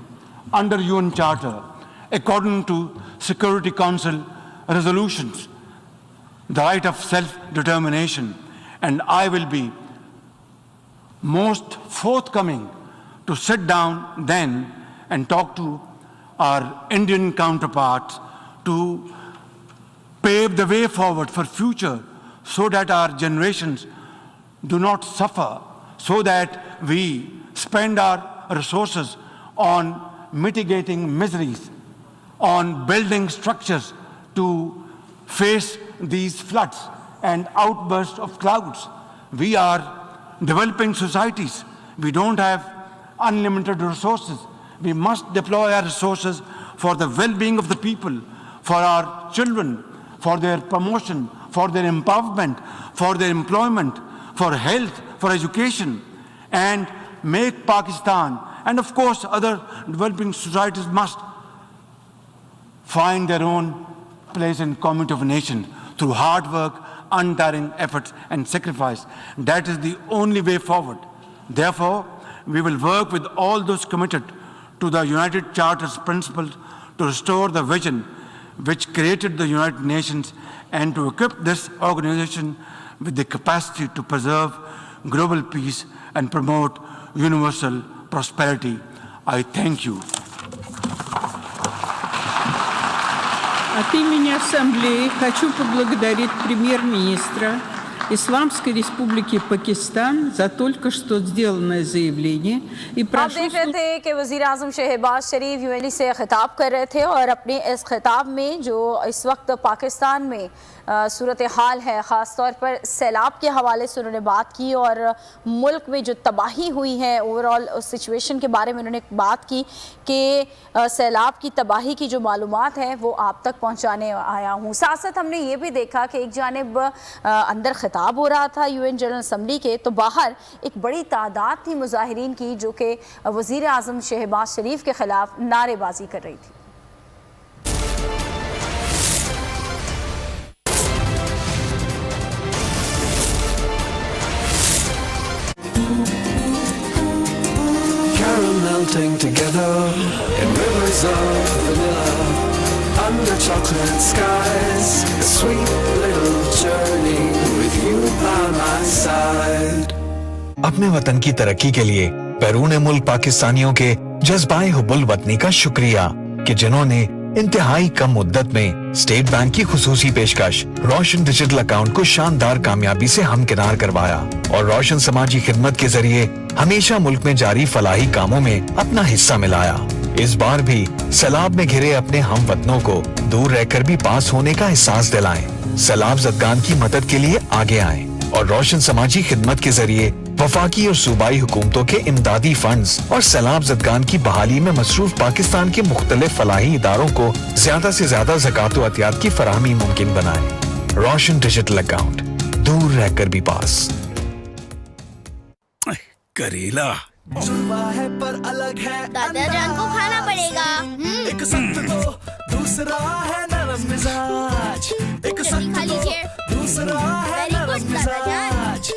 under UN Charter, according to Security Council resolutions, the right of self-determination, and I will be most forthcoming to sit down then and talk to our Indian counterparts to pave the way forward for future so that our generations do not suffer, so that we spend our resources on mitigating miseries, on building structures to face these floods and outbursts of clouds. We are developing societies. We don't have unlimited resources. We must deploy our resources for the well-being of the people, for our children, for their promotion, for their empowerment, for their employment, for health, for education. and make Pakistan, and of course other developing societies must find their own place in community of a nation through hard work, untiring efforts and sacrifice. That is the only way forward. Therefore, we will work with all those committed to the United Charter's principles to restore the vision which created the United Nations and to equip this organization with the capacity to preserve global peace and promote universal prosperity. I thank you. От имени Ассамблеи хочу поблагодарить премьер-министра Исламской Республики Пакистан за только что сделанное заявление и आप देख रहे थे कि वज़ीर-ए-आज़म शहबाज शरीफ यूएनई से खिताब कर रहे थे और अपने इस खिताब में जो इस वक्त पाकिस्तान में सूरत हाल है, ख़ास तौर पर सैलाब के हवाले से उन्होंने बात की और मुल्क में जो तबाही हुई है ओवरऑल उस सिचुएशन के बारे में उन्होंने बात की कि सैलाब की तबाही की जो मालूमात है वो आप तक पहुँचाने आया हूँ। साथ साथ हमने ये भी देखा कि एक जानिब अंदर खिताब हो रहा था यूएन जनरल असम्बली के, तो बाहर एक बड़ी तादाद थी मुजाहिरीन की जो कि वज़ीर-ए-आज़म शहबाज शरीफ के ख़िलाफ़ नारेबाजी कर रही थी। Melting together in rivers of vanilla under chocolate skies, a sweet little journey with you by my side. अपने वतन की तरक्की के लिए बैरून मुल्क पाकिस्तानियों के जज्बाए हुब्बुल वतनी का शुक्रिया कि जिन्होंने इंतहाई कम मुद्दत में स्टेट बैंक की खुसूसी पेशकश रोशन डिजिटल अकाउंट को शानदार कामयाबी से हमकिनार करवाया और रोशन समाजी खिदमत के जरिए हमेशा मुल्क में जारी फलाही कामों में अपना हिस्सा मिलाया। इस बार भी सैलाब में घिरे अपने हम वतनों को दूर रहकर भी पास होने का एहसास दिलाएं। सैलाब ज़दगान की मदद के लिए आगे आएं और रोशन समाजी खिदमत के जरिए वफाकी और सूबाई हुकूमतों के इमदादी फंड्स और सैलाब ज़दगान की बहाली में मसरूफ पाकिस्तान के मुख्तलिफ फलाही इदारों को ज्यादा से ज्यादा ज़कात व अतियात की फराहमी मुमकिन बनाए। रोशन डिजिटल अकाउंट, दूर रहकर भी पास। करेला है पर अलग है, दादा जान को खाना पड़ेगा। एक सख्त तो दूसरा है नरम मिजाज, एक सख्त तो दूसरा है नरम मिजाज।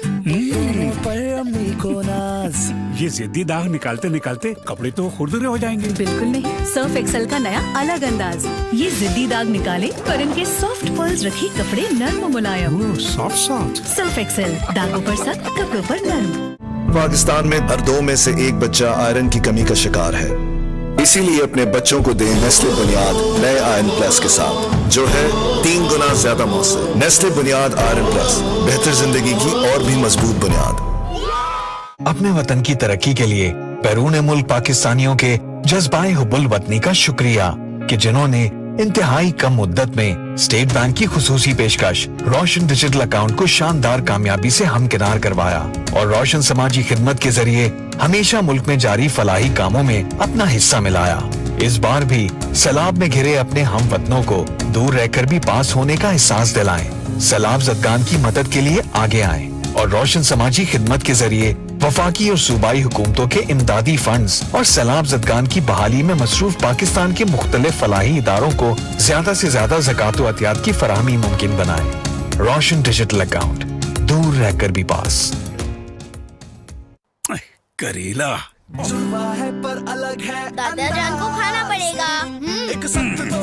पर अम्मी को नाज। ये जिद्दी दाग निकालते निकालते कपड़े तो खुरदुरे हो जाएंगे। बिल्कुल नहीं, सर्फ एक्सेल का नया अलग अंदाज। ये जिद्दी दाग निकाले पर इनके सॉफ्ट पर्ल्स रखी कपड़े नरम और मुलायम। Soft soft. सर्फ एक्सेल, दागों पर सख्त, कपड़ों पर नरम। पाकिस्तान में हर 2 में से 1 बच्चा आयरन की कमी का शिकार है, इसीलिए अपने बच्चों को दें नेस्ले बुनियाद नए आयरन प्लस के साथ, जो है 3 गुना ज्यादा मौसर। नेस्ले बुनियाद आयरन प्लस, बेहतर जिंदगी की और भी मजबूत बुनियाद। अपने वतन की तरक्की के लिए बैरून मुल्क पाकिस्तानियों के जज्बाए हुब्बुल वतनी का शुक्रिया कि जिन्होंने इंतहाई कम मुद्दत में स्टेट बैंक की खुसूसी पेशकश रोशन डिजिटल अकाउंट को शानदार कामयाबी से हमकिनार करवाया और रोशन समाजी खिदमत के जरिए हमेशा मुल्क में जारी फलाही कामों में अपना हिस्सा मिलाया। इस बार भी सैलाब में घिरे अपने हम वतनों को दूर रहकर भी पास होने का एहसास दिलाएं। सैलाब ज़दगान की मदद के लिए आगे आएं और रोशन समाजी खिदमत के जरिए वफाकी और सूबाई हुकूमतों के इमदादी फंड्स और सैलाब ज़दगान की बहाली में मसरूफ पाकिस्तान के मुख्तलिफ फलाही इदारों को ज्यादा से ज्यादा ज़कात व अतियात की फराहमी मुमकिन बनाए। रोशन डिजिटल अकाउंट, दूर रहकर भी पास। करेला है पर अलग है, दादा जान को खाना पड़ेगा। एक सख्त तो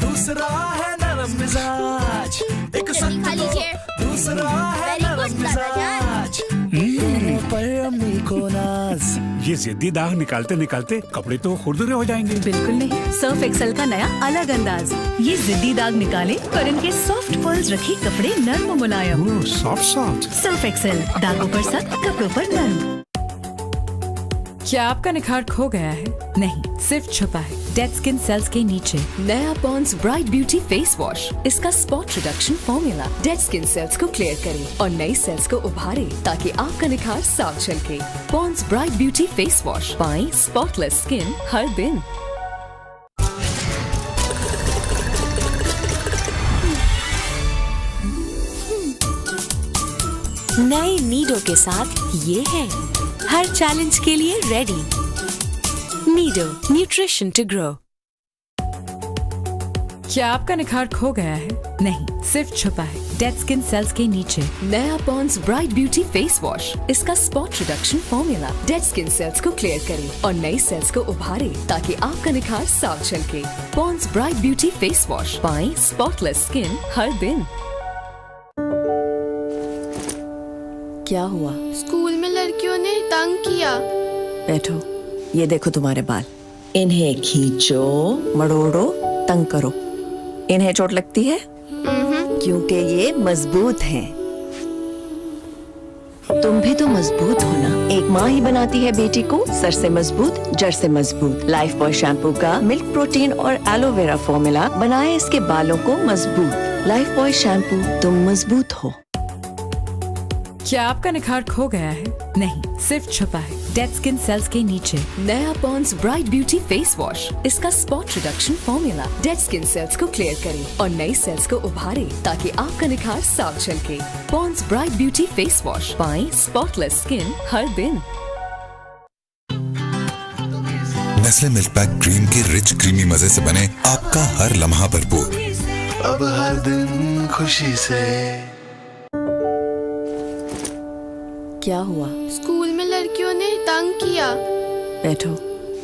दूसरा है नरम मिजाज, एक सख्त तो दूसरा है नरम मिजाज। पर अम्मी को नाज। ये जिद्दी दाग निकालते निकालते कपड़े तो खुरदुरे हो जाएंगे। बिल्कुल नहीं, सर्फ एक्सेल का नया अलग अंदाज। ये जिद्दी दाग निकाले पर इनके सॉफ्ट पर्ल्स रखी कपड़े नरम और मुलायम। Soft soft. सर्फ एक्सेल, दागों पर सख्त, कपड़ों पर नरम। क्या आपका निखार खो गया है? नहीं, सिर्फ छुपा है डेड स्किन सेल्स के नीचे। नया Pond's bright beauty face wash, इसका spot reduction formula dead skin cells को क्लियर करे और नई सेल्स को उभारे ताकि आपका निखार साफ झलके। Pond's bright beauty face wash, पाएं स्पॉटलेस स्किन हर दिन। नए नीडो के साथ ये है हर चैलेंज के लिए ready. Nido nutrition to grow. क्या आपका निखार खो गया है? नहीं, सिर्फ छुपा है डेड स्किन सेल्स के नीचे। नया Pond's bright beauty face wash. इसका spot reduction formula dead skin cells को क्लियर करे और नई सेल्स को उभारे ताकि आपका निखार साफ झलके। Pond's bright beauty face wash, पाएं स्पॉटलेस स्किन हर दिन। क्या हुआ? स्कूल में लड़कियों ने तंग किया। बैठो, ये देखो तुम्हारे बाल। इन्हें खींचो, मड़ोड़ो, तंग करो। इन्हें चोट लगती है? क्योंकि ये मजबूत हैं। तुम भी तो मजबूत हो ना। एक माँ ही बनाती है बेटी को सर से मजबूत, जड़ से मजबूत। लाइफ बॉय शैम्पू का मिल्क प्रोटीन और एलोवेरा फॉर्मूला बनाए इसके बालों को मजबूत। लाइफ बॉय शैम्पू, तुम मजबूत हो। क्या आपका निखार खो गया है? नहीं, सिर्फ छुपा है डेड स्किन सेल्स के नीचे। नया Pond's bright beauty face wash. इसका spot reduction formula dead skin cells को क्लियर करे और नई सेल्स को उभारे ताकि आपका निखार साफ झलके। Pond's bright beauty face wash, पाएं स्पॉटलेस स्किन हर दिन। नेस्ले मिल्क पैक क्रीम के रिच क्रीमी मजे से बने आपका हर लम्हा भरपूर। अब हर दिन खुशी से। क्या हुआ? स्कूल में लड़कियों ने तंग किया। बैठो,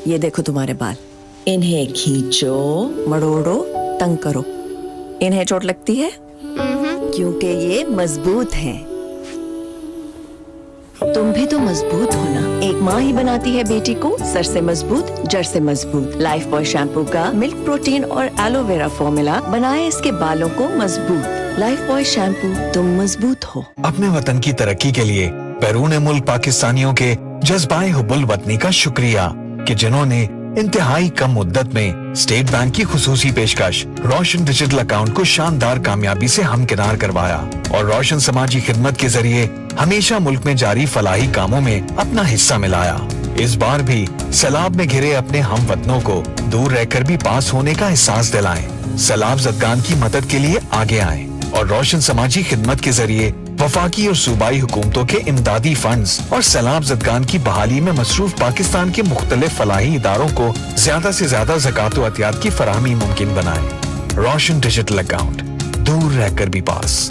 ये देखो तुम्हारे बाल। इन्हें खींचो, मड़ोड़ो, तंग करो। इन्हें चोट लगती है? क्योंकि ये मजबूत हैं। तुम भी तो मजबूत हो ना। एक माँ ही बनाती है बेटी को सर से मजबूत, जड़ से मजबूत। लाइफ बॉय शैम्पू का मिल्क प्रोटीन और एलोवेरा फॉर्मूला बनाए इसके बालों को मजबूत। लाइफ बॉय शैम्पू, तुम मजबूत हो। अपने वतन की तरक्की के लिए बैरून मुल्क पाकिस्तानियों के जज्बाए हुब्बुल वतनी का शुक्रिया कि जिन्होंने इंतहाई कम मुद्दत में स्टेट बैंक की खुसूसी पेशकश रोशन डिजिटल अकाउंट को शानदार कामयाबी से हमकिनार करवाया और रोशन समाजी खिदमत के जरिए हमेशा मुल्क में जारी फलाही कामों में अपना हिस्सा मिलाया। इस बार भी सैलाब में घिरे अपने हम वतनों को दूर रहकर भी पास होने का एहसास दिलाएं। सैलाब ज़दगान की मदद के लिए आगे आएं और रोशन समाजी खिदमत के जरिए वफाकी और सूबाई हुकूमतों के इमदादी फंड्स और सैलाब ज़दगान की बहाली में मसरूफ पाकिस्तान के मुख्तलिफ फलाही इदारों को ज्यादा से ज्यादा ज़कात व अतियात की फराहमी मुमकिन बनाए। रोशन डिजिटल अकाउंट, दूर रहकर भी पास।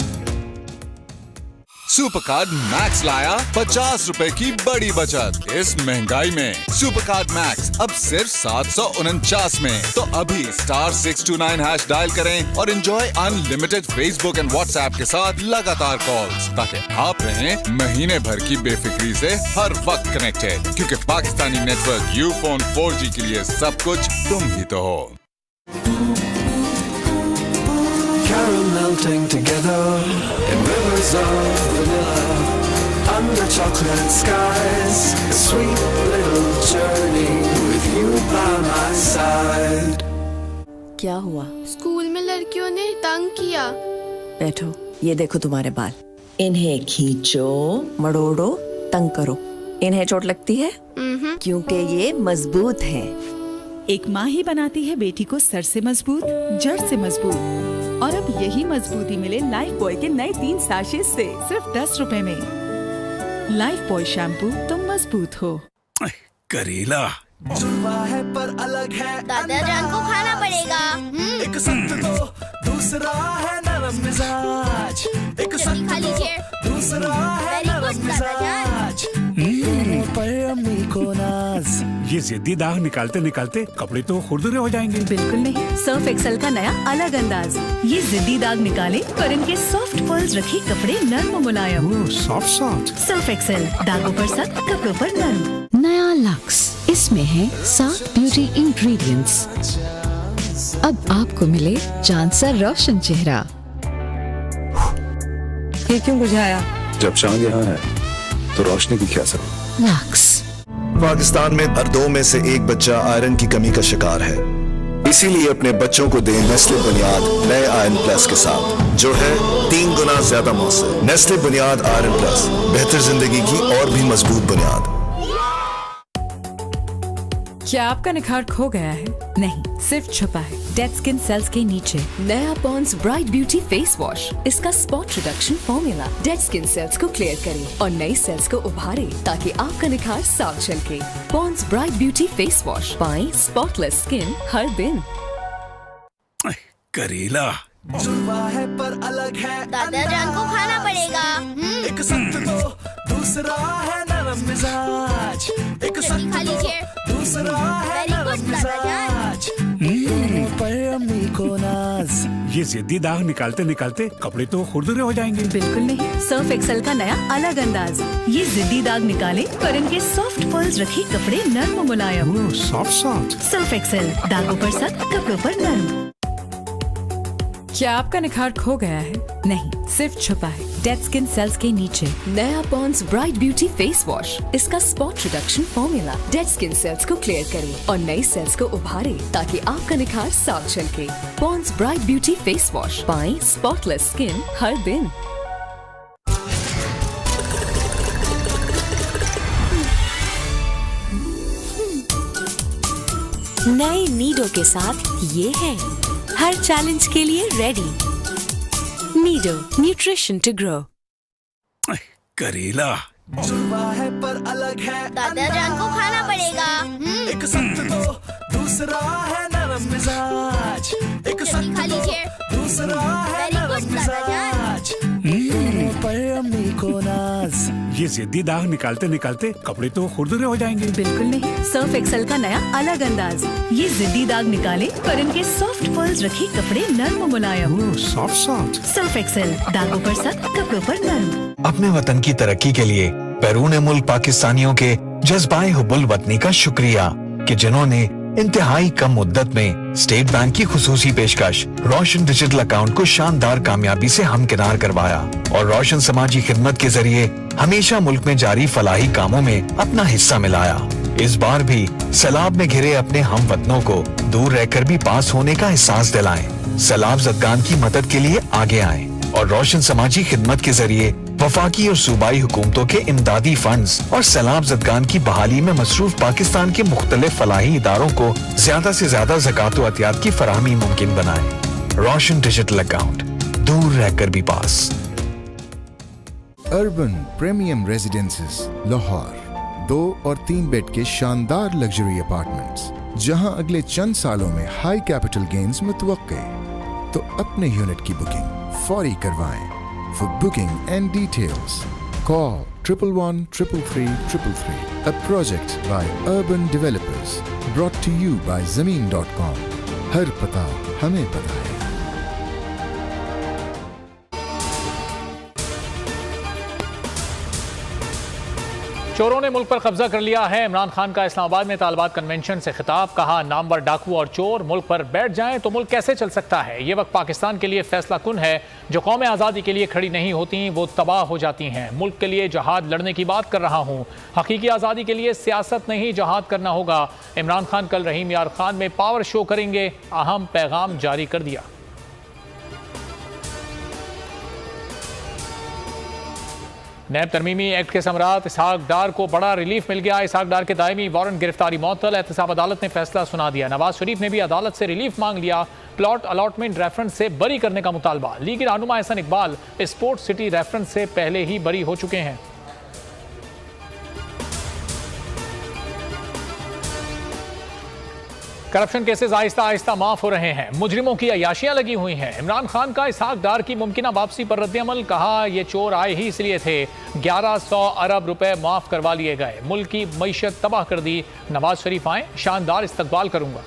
सुपर कार्ड मैक्स लाया 50 रुपए की बड़ी बचत इस महंगाई में। सुपर कार्ड मैक्स अब सिर्फ 749 में। तो अभी *629# डायल करें और enjoy unlimited Facebook and WhatsApp के साथ लगातार कॉल्स, ताकि आप रहें महीने भर की बेफिक्री से हर वक्त कनेक्टेड। क्योंकि पाकिस्तानी नेटवर्क यूफोन 4G के लिए सब कुछ तुम ही तो हो। Carol melting together in rivers of vanilla under chocolate skies. A sweet little journey with you by my side. क्या हुआ? स्कूल में लड़कियों ने तंग किया। बैठो, ये देखो तुम्हारे बाल। इन्हें खींचो, मड़ोड़ो, तंग करो। इन्हें चोट लगती है? क्योंकि ये मजबूत हैं। एक माँ ही बनाती है बेटी को सर से मजबूत, जड़ से मजबूत। और अब यही मजबूती मिले लाइफ बॉय के नए 3 साशे से सिर्फ 10 रुपए में। लाइफ बॉय शैम्पू, तुम मजबूत हो। करेला जुड़वा है पर अलग है। दादा जान को खाना पड़ेगा। एक सख्त तो दूसरा है नरम मिजाज। एक सख्त तो दूसरा है नरम मिजाज। पर अम्मी को नाज। ये जिद्दी दाग निकालते निकालते कपड़े तो खुरदुरे हो जाएंगे। बिल्कुल नहीं, सर्फ एक्सेल का नया अलग अंदाज। ये जिद्दी दाग निकाले पर इनके सॉफ्ट पर्ल्स रखे कपड़े नर्म और मुलायम। सॉफ्ट सर्फ एक्सेल, दागों पर सख्त, कपड़ों पर नर्म। नया लक्स, इसमें है 7 ब्यूटी इंग्रेडिएंट्स। अब आपको मिले चांद सा रोशन चेहरा। ये क्यों बुझाया? जब चांद यहाँ है तो रोशनी की क्या जरूरत? लक्स। पाकिस्तान में हर 2 में से 1 बच्चा आयरन की कमी का शिकार है। इसीलिए अपने बच्चों को दें नेस्ले बुनियाद नए आयरन प्लस के साथ, जो है 3 गुना ज्यादा मौसर। नेस्ले बुनियाद आयरन प्लस, बेहतर जिंदगी की और भी मजबूत बुनियाद। क्या आपका निखार खो गया है? नहीं, सिर्फ छुपा है डेड स्किन सेल्स के नीचे। नया Pond's bright beauty face wash, इसका spot reduction formula dead skin cells को क्लियर करे और नई सेल्स को उभारे ताकि आपका निखार साफ झलके। Pond's bright beauty face wash, पाएं स्पॉटलेस स्किन हर दिन। करेला जुड़वा है पर अलग है, दादा जान को खाना पड़ेगा। एक सख्त तो दूसरा है नरम मिजाज, एक सख्त तो दूसरा है नरम मिजाज। पर अम्मी को नाज। ये जिद्दी दाग निकालते निकालते कपड़े तो खुरदुरे हो जाएंगे। बिल्कुल नहीं, सर्फ एक्सेल का नया अलग अंदाज। ये जिद्दी दाग निकाले पर इनके सॉफ्ट पर्ल्स रखे कपड़े नर्म मुलायम। सॉफ्ट सर्फ एक्सेल, दागों पर सख्त, कपड़ों पर नर्म। क्या आपका निखार खो गया है? नहीं, सिर्फ छुपा है डेड स्किन सेल्स के नीचे। नया Pond's bright beauty face wash, इसका spot reduction formula dead skin cells को क्लियर करे और नई सेल्स को उभारे ताकि आपका निखार साफ झलके। Pond's bright beauty face wash, पाएं स्पॉटलेस स्किन हर दिन। नए नीडो के साथ ये है हर चैलेंज के लिए ready. Nido, nutrition to grow. करेला जुड़वा है पर अलग है, दादा जान को खाना पड़ेगा। एक सख्त तो दूसरा है नरम मिजाज, एक सख्त तो दूसरा है नरम मिजाज। पर अम्मी को नाज। ये जिद्दी दाग निकालते निकालते कपड़े तो खुरदुरे हो जाएंगे। बिल्कुल नहीं, सर्फ एक्सेल का नया अलग अंदाज। ये जिद्दी दाग निकाले पर इनके सॉफ्ट पर्ल्स रखे कपड़े नर्म मुलायम। सॉफ्ट सर्फ एक्सेल, दागों पर सख्त, कपड़ों पर नर्म। अपने वतन की तरक्की के लिए बैरून मुल्क पाकिस्तानियों के जज्बाए हुब्बुल वतनी का शुक्रिया कि जिन्होंने इंतहाई कम मुद्दत में स्टेट बैंक की खुसूसी पेशकश रोशन डिजिटल अकाउंट को शानदार कामयाबी से हमकिनार करवाया और रोशन समाजी खिदमत के जरिए हमेशा मुल्क में जारी फलाही कामों में अपना हिस्सा मिलाया। इस बार भी सैलाब में घिरे अपने हम वतनों को दूर रहकर भी पास होने का एहसास दिलाएं। सैलाब ज़दगान की मदद के लिए आगे आएं और रोशन समाजी खिदमत के जरिए वफाकी और सूबाई हुकूमतों के इमदादी फंड्स और सैलाब ज़दगान की बहाली में मसरूफ पाकिस्तान के मुख्तलिफ फलाही इदारों को ज्यादा से ज्यादा ज़कात व अतियात की फराहमी मुमकिन बनाएं। रोशन डिजिटल अकाउंट, दूर रहकर भी पास। अर्बन प्रीमियम रेजिडेंसेस लाहौर 2 और 3 बेड के शानदार लग्जरी अपार्टमेंट्स, जहां अगले चंद सालों में हाई कैपिटल गेन्स मुतवक्के। तो अपने यूनिट की बुकिंग फौरी करवाएं। For booking and details, call 111 333 333. A project by Urban Developers, brought to you by Zameen.com. हर पता हमें पता है। चोरों ने मुल्क पर कब्जा कर लिया है। इमरान खान का इस्लामाबाद में तालिबात कन्वेंशन से खिताब, कहा नामवर डाकू और चोर मुल्क पर बैठ जाएं तो मुल्क कैसे चल सकता है। ये वक्त पाकिस्तान के लिए फैसला कुन है। जो कौमें आज़ादी के लिए खड़ी नहीं होती वो तबाह हो जाती हैं। मुल्क के लिए जहाद लड़ने की बात कर रहा हूँ। हकीकी आज़ादी के लिए सियासत नहीं जहाद करना होगा। इमरान खान कल रहीम यार खान में पावर शो करेंगे, अहम पैगाम जारी कर दिया। नैब तरमीमी एक्ट के समरात इसहाक डार को बड़ा रिलीफ मिल गया। इसहाक डार के दायमी वारंट गिरफ्तारी मुअत्तल, एहतसाब अदालत ने फैसला सुना दिया। नवाज शरीफ ने भी अदालत से रिलीफ मांग लिया। प्लॉट अलॉटमेंट रेफरेंस से बरी करने का मुतालबा। लीगी रहनुमा Hasan Iqbal sports city reference से पहले ही बरी हो चुके हैं। करप्शन केसेस आहिस्ता आहिस्ता माफ हो रहे हैं। मुजरिमों की अयाशियां लगी हुई हैं। इमरान खान का इसहाक डार की मुमकिना वापसी पर रद्दअमल, कहा ये चोर आए ही इसलिए थे। 1100 अरब रुपए माफ करवा लिए गए। मुल्क की मईशत तबाह कर दी। नवाज शरीफ आए, शानदार इस्तकबाल करूंगा।